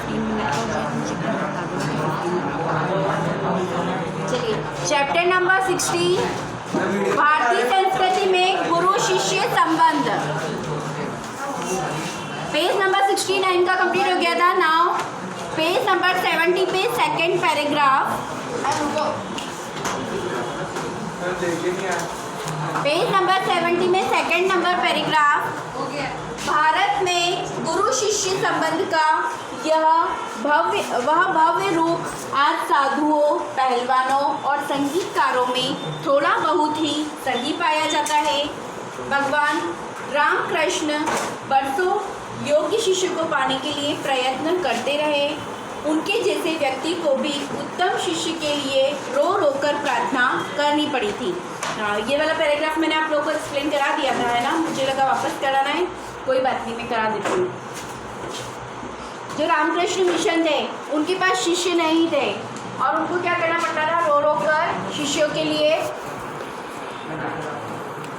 15 minute का मैं मुझे बता दूँगा कि 15 मिनट। चलिए, चैप्टर नंबर 16 भारतीय संस्कृति में गुरु शिष्य संबंध, पेज नंबर 69 का कंप्लीट हो गया था। नाउ पेज नंबर 70 पे सेकेंड पैराग्राफ, पेज नंबर 70 में सेकेंड नंबर पैराग्राफ, भारत में गुरु शिष्य संबंध का वह भव्य रूप आज साधुओं, पहलवानों और संगीतकारों में थोड़ा बहुत ही सही पाया जाता है। भगवान रामकृष्ण बरसों योग्य शिष्य को पाने के लिए प्रयत्न करते रहे। उनके जैसे व्यक्ति को भी उत्तम शिष्य के लिए रो रो कर प्रार्थना करनी पड़ी थी। ये वाला पैराग्राफ मैंने आप लोगों को एक्सप्लेन करा दिया था, है ना? मुझे लगा वापस कराना है, कोई बात नहीं, मैं करा देती हूँ। जो रामकृष्ण मिशन थे उनके पास शिष्य नहीं थे और उनको क्या करना पड़ता था? रो रो कर शिष्यों के लिए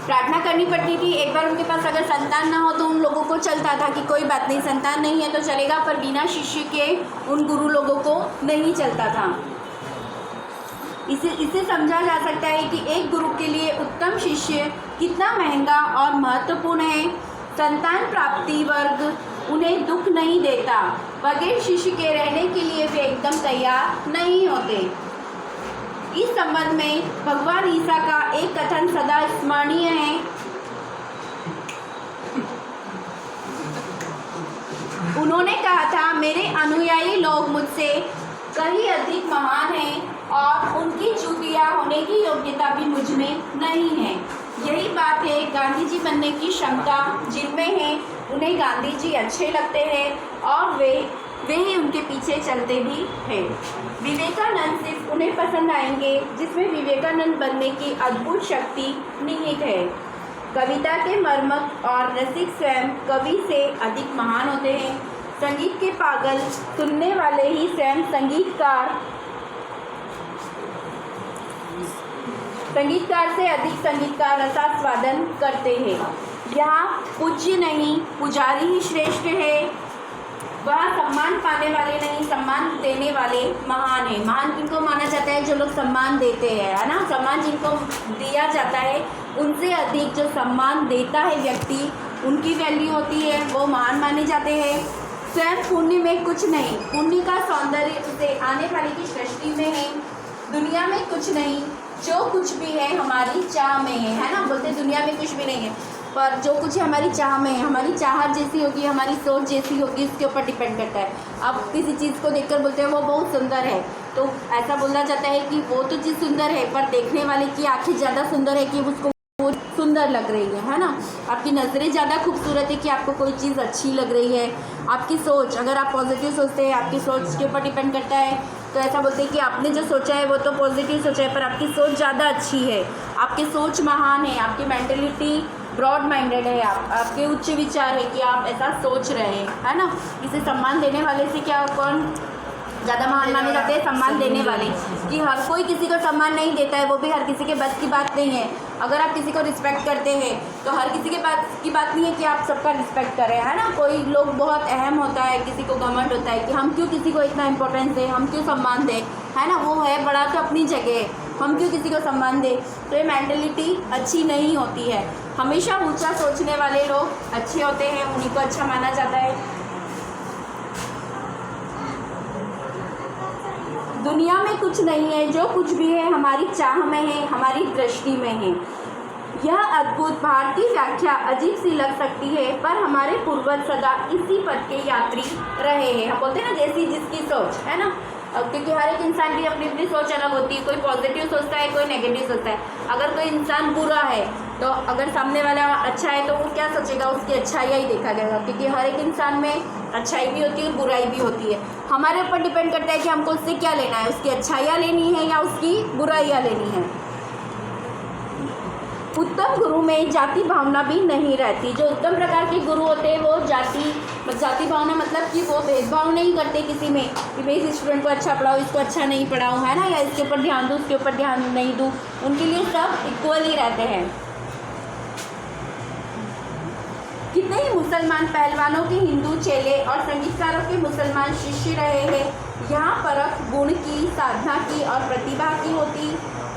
प्रार्थना करनी पड़ती थी। एक बार उनके पास अगर संतान ना हो तो उन लोगों को चलता था कि कोई बात नहीं, संतान नहीं है तो चलेगा, पर बिना शिष्य के उन गुरु लोगों को नहीं चलता था। इसे समझा जा सकता है कि एक गुरु के लिए उत्तम शिष्य कितना महंगा और महत्वपूर्ण है। संतान प्राप्ति वर्ग उन्हें दुख नहीं देता, बगैर शिष्य के रहने के लिए वे एकदम तैयार नहीं होते। इस संबंध में भगवान ईसा का एक कथन सदा स्मरणीय है। उन्होंने कहा था, मेरे अनुयायी लोग मुझसे कहीं अधिक महान हैं और उनकी चूतिया होने की योग्यता भी मुझ में नहीं है। यही बात है, गांधी जी बनने की क्षमता जिनमें है उन्हें गांधी जी अच्छे लगते हैं और वे ही उनके पीछे चलते भी हैं। विवेकानंद सिर्फ उन्हें पसंद आएंगे जिसमें विवेकानंद बनने की अद्भुत शक्ति निहित है। कविता के मर्मक और रसिक स्वयं कवि से अधिक महान होते हैं। संगीत के पागल सुनने वाले ही स्वयं संगीतकार से अधिक संगीतकार रसास्वादन करते हैं। यहाँ पूज्य नहीं, पुजारी ही श्रेष्ठ है। वह सम्मान पाने वाले नहीं, सम्मान देने वाले महान है। महान किनको माना जाता है? जो लोग सम्मान देते हैं, है ना? सम्मान जिनको दिया जाता है उनसे अधिक जो सम्मान देता है व्यक्ति, उनकी वैल्यू होती है, वो महान माने जाते हैं। स्वयं पुण्य में कुछ नहीं, पुण्य का सौंदर्य उसे आने वाले की सृष्टि में है। दुनिया में कुछ नहीं, जो कुछ भी है हमारी चाह में है ना? बोलते दुनिया में कुछ भी नहीं है, पर जो कुछ है हमारी चाह में है। हमारी चाहत जैसी होगी, हमारी सोच जैसी होगी, उसके ऊपर डिपेंड करता है। अब किसी चीज़ को देखकर बोलते हैं वो बहुत सुंदर है, तो ऐसा बोला जाता है कि वो तो चीज़ सुंदर है, पर देखने वाले की आँखें ज़्यादा सुंदर है कि उसको वो सुंदर लग रही है ना? आपकी नज़रें ज़्यादा खूबसूरत है कि आपको कोई चीज़ अच्छी लग रही है। आपकी सोच, अगर आप पॉजिटिव सोचते हैं, आपकी सोच के ऊपर डिपेंड करता है, तो ऐसा बोलते हैं कि आपने जो सोचा है वो तो पॉजिटिव सोचा है, पर आपकी सोच ज़्यादा अच्छी है, आपकी सोच महान है, आपकी मेंटलिटी ब्रॉड माइंडेड है, आपके उच्च विचार है कि आप ऐसा सोच रहे हैं, है ना? इसे सम्मान देने वाले से क्या, कौन ज़्यादा महान माने जाते हैं? सम्मान देने वाले। कि हर कोई किसी को सम्मान नहीं देता है, वो भी हर किसी के बस की बात नहीं है। अगर आप किसी को रिस्पेक्ट करते हैं तो हर किसी के बात नहीं है कि आप सबका रिस्पेक्ट करें, है ना? कोई लोग बहुत अहम होता है, किसी को घमंड होता है कि हम क्यों किसी को इतना इम्पोर्टेंस दें, हम क्यों सम्मान दें, है ना? वो है बड़ा तो अपनी जगह, हम क्यों किसी को सम्मान दें। तो ये मेंटलिटी अच्छी नहीं होती है। हमेशा ऊंचा सोचने वाले लोग अच्छे होते हैं, उन्हीं को अच्छा माना जाता है। दुनिया में कुछ नहीं है, जो कुछ भी है हमारी चाह में है, हमारी दृष्टि में है। यह अद्भुत भारतीय व्याख्या अजीब सी लग सकती है, पर हमारे पूर्वज सदा इसी पथ के यात्री रहे हैं। हम बोलते हैं ना, जैसी जिसकी सोच, है ना? क्योंकि हर एक इंसान की अपनी अपनी सोच अलग होती है। कोई पॉजिटिव सोचता है, कोई नेगेटिव सोचता है। अगर कोई इंसान बुरा है तो अगर सामने वाला अच्छा है तो वो क्या सोचेगा? उसकी अच्छाई ही देखा जाएगा, क्योंकि हर एक इंसान में अच्छाई भी होती है और बुराई भी होती है। हमारे ऊपर डिपेंड करता है कि हमको उससे क्या लेना है, उसकी अच्छाइयाँ लेनी है या उसकी बुराइयाँ लेनी है। उत्तम गुरु में जाति भावना भी नहीं रहती। जो उत्तम प्रकार के गुरु होते हैं वो जाति भावना मतलब कि वो भेदभाव नहीं करते किसी में कि भाई इस स्टूडेंट को अच्छा पढ़ाओ, इसको अच्छा नहीं पढ़ाओ, है ना? या इसके ऊपर ध्यान दूँ, उसके ऊपर ध्यान नहीं दूँ। उनके लिए सब इक्वल ही रहते हैं। कितने ही मुसलमान पहलवानों के हिंदू चेले और संगीतकारों के मुसलमान शिष्य रहे हैं। यहाँ परख गुण की, साधना की और प्रतिभा की होती,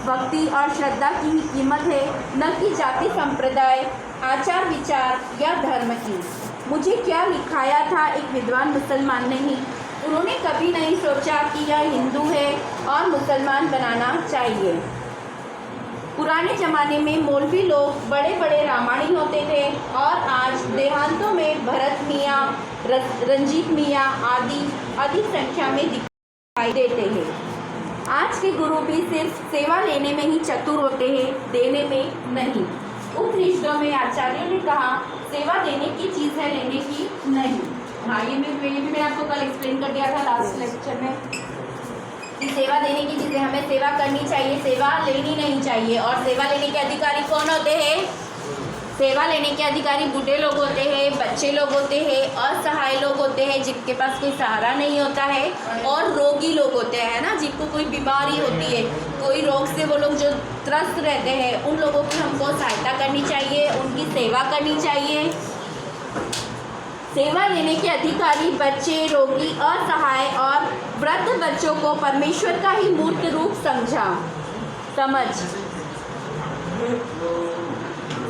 भक्ति और श्रद्धा की ही कीमत है, न कि जाति संप्रदाय, आचार विचार या धर्म की। मुझे क्या लिखाया था एक विद्वान मुसलमान ने ही। उन्होंने कभी नहीं सोचा कि यह हिंदू है और मुसलमान बनाना चाहिए। पुराने ज़माने में मौलवी लोग बड़े बड़े रामायणी होते थे और आज देहांतों में भरत मियाँ, रंजीत मियाँ आदि अधिक संख्या में दिखाई देते हैं। आज के गुरु भी सिर्फ सेवा लेने में ही चतुर होते हैं, देने में नहीं। उपनिषदों में आचार्यों ने कहा सेवा देने की चीज़ है, लेने की नहीं। हाँ, ये भी मैंने आपको कल एक्सप्लेन कर दिया था लास्ट लेक्चर में कि सेवा देने की चीज़ है, हमें सेवा करनी चाहिए, सेवा लेनी नहीं चाहिए। और सेवा लेने के अधिकारी कौन होते हैं? सेवा लेने के अधिकारी बूढ़े लोग होते हैं, बच्चे लोग होते हैं, असहाय लोग होते हैं जिनके पास कोई सहारा नहीं होता है, और रोगी लोग होते हैं ना, जिनको कोई बीमारी होती है, कोई रोग से वो लोग जो त्रस्त रहते हैं, उन लोगों की हमको सहायता करनी चाहिए, उनकी सेवा करनी चाहिए। सेवा लेने के अधिकारी बच्चे, रोगी, असहाय और वृद्ध बच्चों को परमेश्वर का ही मूर्त रूप समझ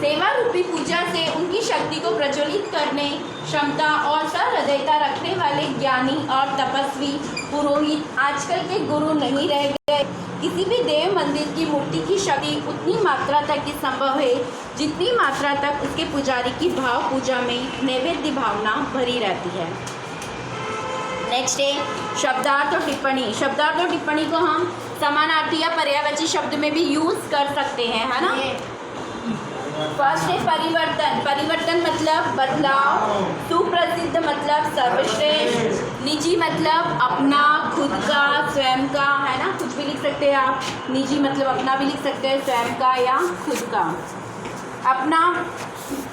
सेवा रूपी पूजा से उनकी शक्ति को प्रज्वलित करने क्षमता और सहृदयता रखने वाले ज्ञानी और तपस्वी पुरोहित आजकल के गुरु नहीं रह गए। किसी भी देव मंदिर की मूर्ति की शक्ति उतनी मात्रा तक ही संभव है जितनी मात्रा तक उसके पुजारी की भाव पूजा में नैवेद्य भावना भरी रहती है। नेक्स्ट है शब्दार्थ और टिप्पणी। शब्दार्थ और टिप्पणी को हम समानार्थी या पर्यायवाची शब्द में भी यूज़ कर सकते हैं, है ना। फर्स्ट है परिवर्तन। परिवर्तन मतलब बदलाव, सुप्रसिद्ध मतलब सर्वश्रेष्ठ, निजी मतलब अपना, खुद का, स्वयं का, है ना, कुछ भी लिख सकते हैं आप। निजी मतलब अपना भी लिख सकते हैं, स्वयं का या खुद का। अपना।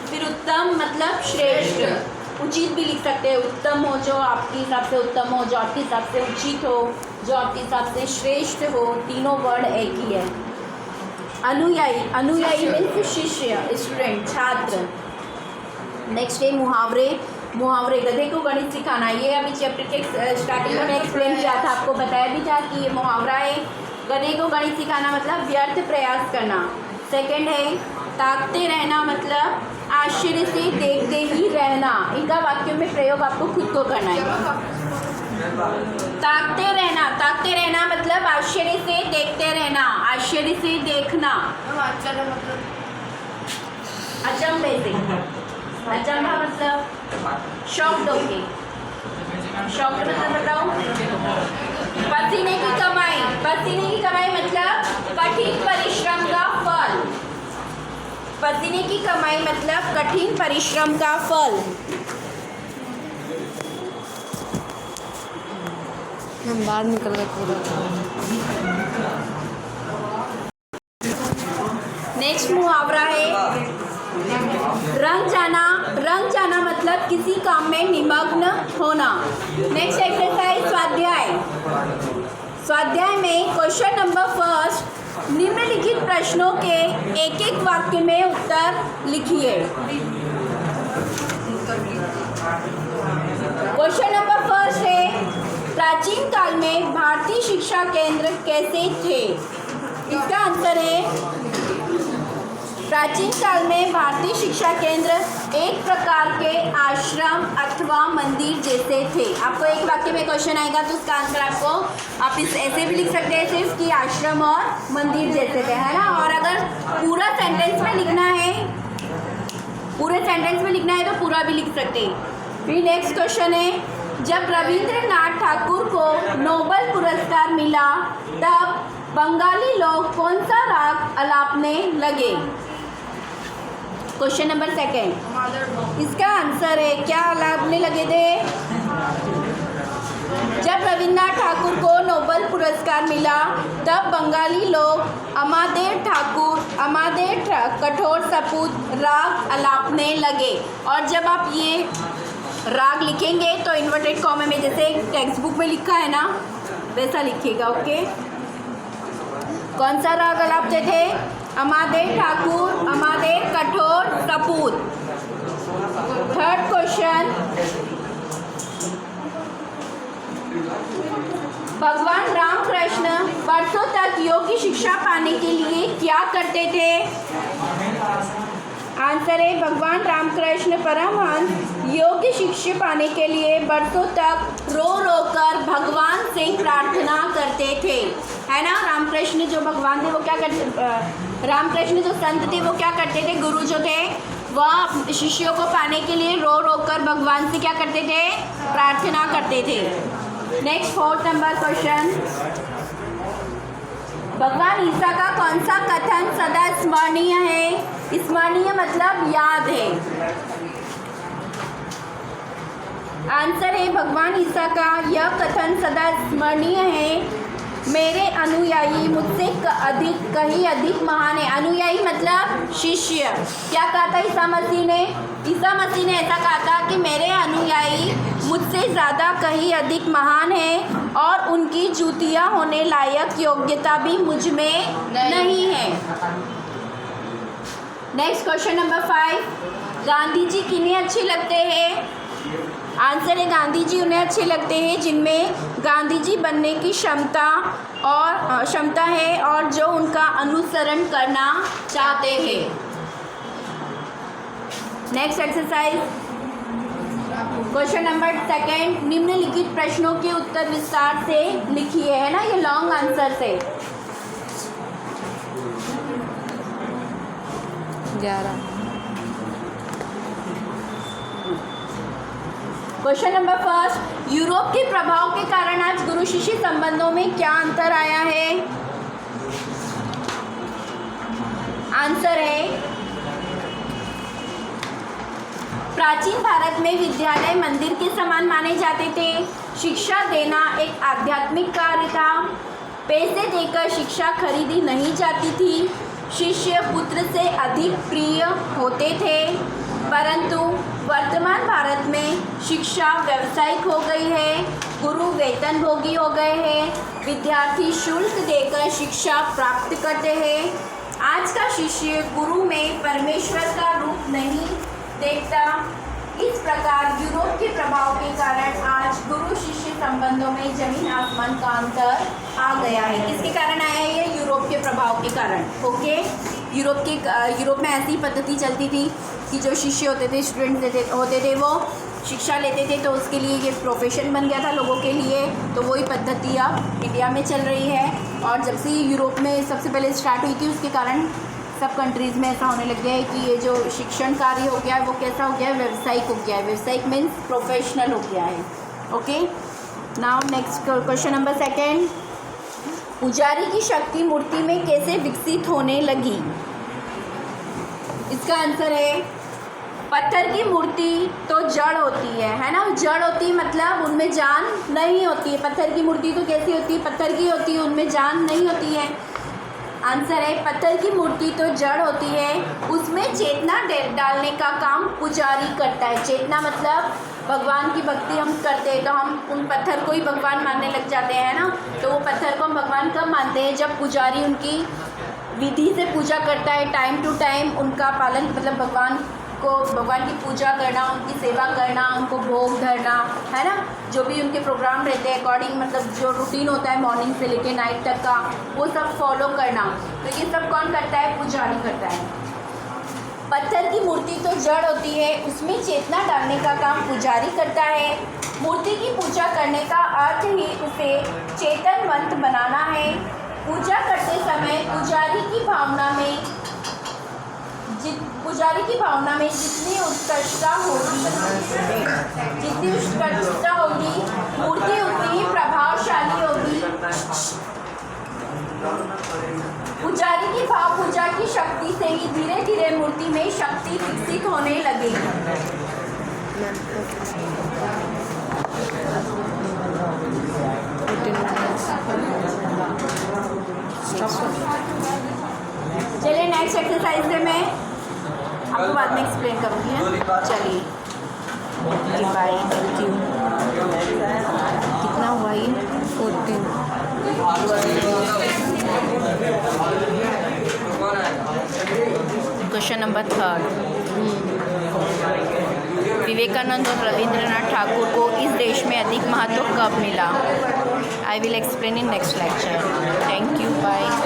फिर उत्तम मतलब श्रेष्ठ, उचित भी लिख सकते हैं, उत्तम हो जो आपके हिसाब से उत्तम हो, जो आपके हिसाब से उचित हो, जो आपके हिसाब से श्रेष्ठ हो, तीनों वर्ड एक ही है। अनुयायी। अनुयायी मीन्स शिष्य, स्टूडेंट, छात्र। नेक्स्ट है मुहावरे। मुहावरे गधे को गणित सिखाना। ये अभी चैप्टर के स्टार्टिंग में एक्सप्लेन किया था, आपको बताया भी था कि ये मुहावरा है। गधे को गणित सिखाना मतलब व्यर्थ प्रयास करना। सेकंड है ताकते रहना मतलब आश्चर्य से देखते ही रहना। इनका वाक्यों में प्रयोग आपको खुद को करना है। ताकते रहना मतलब आश्चर्य से देखते रहना, आश्चर्य से देखना। अचंभे से। अचंभा मतलब शॉक्ड होके। शॉक्ड मतलब बताओ। पसीने की कमाई। पसीने की कमाई मतलब कठिन परिश्रम का फल। पसीने की कमाई मतलब कठिन परिश्रम का फल। हम बाहर निकल गए पूरा। नेक्स्ट मुहावरा है रंग जाना। रंग जाना मतलब किसी काम में निमग्न होना। नेक्स्ट एक्सरसाइज स्वाध्याय। स्वाध्याय में क्वेश्चन नंबर फर्स्ट, निम्नलिखित प्रश्नों के एक एक वाक्य में उत्तर लिखिए। क्वेश्चन नंबर फर्स्ट है प्राचीन काल में भारतीय शिक्षा केंद्र कैसे थे? इसका आंसर है प्राचीन काल में भारतीय शिक्षा केंद्र एक प्रकार के आश्रम अथवा मंदिर जैसे थे। आपको एक वाक्य में क्वेश्चन आएगा तो उसका आंसर आपको आप इस ऐसे भी लिख सकते हैं सिर्फ कि आश्रम और मंदिर जैसे थे, है ना। और अगर पूरा सेंटेंस में लिखना है, पूरे सेंटेंस में लिखना है तो पूरा भी लिख सकते हैं। फिर नेक्स्ट क्वेश्चन है जब रविंद्रनाथ ठाकुर को नोबेल पुरस्कार मिला तब बंगाली लोग कौन सा राग अलापने लगे? क्वेश्चन नंबर सेकंड, इसका आंसर है क्या अलापने लगे थे? जब रविंद्रनाथ ठाकुर को नोबेल पुरस्कार मिला तब बंगाली लोग अमादेर कठोर सपूत राग अलापने लगे। और जब आप ये राग लिखेंगे तो इन्वर्टेड कॉमा में जैसे टेक्स्ट बुक में लिखा है ना वैसा लिखिएगा, ओके। कौन सा राग अलापते थे? अमादेर ठाकुर, अमादेर कठोर सपूत। थर्ड क्वेश्चन, भगवान रामकृष्ण वर्षों तक योग की शिक्षा पाने के लिए क्या करते थे? आंसर है भगवान रामकृष्ण परमहंस योग की शिक्षा पाने के लिए वर्षों तक रो रो कर भगवान से प्रार्थना करते थे, है ना। रामकृष्ण जो भगवान थे वो क्या करते, रामकृष्ण जो संत थे वो क्या करते थे, गुरु जो थे वह शिष्यों को पाने के लिए रो रो कर भगवान से क्या करते थे, प्रार्थना करते थे। नेक्स्ट फोर्थ नंबर क्वेश्चन, भगवान ईसा का कौन सा कथन सदा स्मरणीय है? स्मरणीय मतलब याद है। आंसर है भगवान ईसा का यह कथन सदा स्मरणीय है, मेरे अनुयायी मुझसे कहीं अधिक महान है। अनुयायी मतलब शिष्य। क्या कहा था ईसा मसीह ने? ईसा मसीह ने ऐसा कहा था कि मेरे अनुयायी मुझसे ज़्यादा कहीं अधिक महान है और उनकी जूतियाँ होने लायक योग्यता भी मुझ में नहीं है। Next question number 5, Gandhi ji किन्हें अच्छे लगते हैं? आंसर है गांधी जी उन्हें अच्छे लगते हैं जिनमें गांधी जी बनने की क्षमता है और जो उनका अनुसरण करना चाहते हैं। नेक्स्ट एक्सरसाइज, क्वेश्चन नंबर 2, निम्नलिखित प्रश्नों के उत्तर विस्तार से लिखिए, है ना, ये लॉन्ग आंसर से। 11। क्वेश्चन नंबर 1, यूरोप के प्रभाव के कारण आज गुरु शिष्य संबंधों में क्या अंतर आया है? आंसर है प्राचीन भारत में विद्यालय मंदिर के समान माने जाते थे। शिक्षा देना एक आध्यात्मिक कार्य था। पैसे देकर शिक्षा खरीदी नहीं जाती थी। शिष्य पुत्र से अधिक प्रिय होते थे। परंतु वर्तमान भारत में शिक्षा व्यावसायिक हो गई है। गुरु वेतनभोगी हो गए हैं। विद्यार्थी शुल्क देकर शिक्षा प्राप्त करते हैं। आज का शिष्य गुरु में परमेश्वर का रूप नहीं देखता। इस प्रकार यूरोप के प्रभाव के कारण आज गुरु शिष्य संबंधों में जमीन आसमान का अंतर आ गया है। किसके कारण आया है ये? यूरोप के प्रभाव के कारण। ओके, यूरोप में ऐसी पद्धति चलती थी कि जो शिष्य होते थे, स्टूडेंट होते थे, वो शिक्षा लेते थे तो उसके लिए ये प्रोफेशन बन गया था लोगों के लिए। तो वही पद्धति अब इंडिया में चल रही है। और जब से यूरोप में सबसे पहले स्टार्ट हुई थी उसके कारण सब कंट्रीज़ में ऐसा होने लग गया है कि ये जो शिक्षण कार्य हो गया है वो कैसा हो गया है? व्यावसायिक हो गया है। व्यावसायिक मीन्स प्रोफेशनल हो गया है। Okay, now next question number 2, पुजारी की शक्ति मूर्ति में कैसे विकसित होने लगी? इसका आंसर है पत्थर की मूर्ति तो जड़ होती है ना। जड़ होती मतलब उनमें जान नहीं होती है। पत्थर की मूर्ति तो कैसी होती है? पत्थर की होती है, उनमें जान नहीं होती है। आंसर है पत्थर की मूर्ति तो जड़ होती है, उसमें चेतना डालने का काम पुजारी करता है। चेतना मतलब भगवान की भक्ति हम करते हैं तो हम उन पत्थर को ही भगवान मानने लग जाते हैं ना। तो वो पत्थर को हम भगवान कब मानते हैं? जब पुजारी उनकी विधि से पूजा करता है, टाइम टू टाइम उनका पालन, मतलब भगवान की पूजा करना, उनकी सेवा करना, उनको भोग धरना, है ना। जो भी उनके प्रोग्राम रहते हैं अकॉर्डिंग, मतलब जो रूटीन होता है मॉर्निंग से लेके नाइट तक का, वो सब फॉलो करना। तो ये सब कौन करता है? पुजारी करता है। पत्थर की मूर्ति तो जड़ होती है, उसमें चेतना डालने का काम पुजारी करता है। मूर्ति की पूजा करने का अर्थ ही उसे चेतनवंत बनाना है। पूजा करते समय पुजारी की भावना में जितनी उत्कृष्टता होगी मूर्ति उतनी ही प्रभावशाली होगी। पुजारी की भाव पूजा की शक्ति से ही धीरे धीरे मूर्ति में शक्ति विकसित होने लगेगी। चलिए नेक्स्ट एक्सरसाइज से मैं आपको बाद में एक्सप्लेन करूँगी। चलिए बाय, थैंक यू। कितना हुआ ये? 14। क्वेश्चन नंबर 3, विवेकानंद और रविंद्रनाथ ठाकुर को इस देश में अधिक महत्व कब मिला? I will explain in next lecture.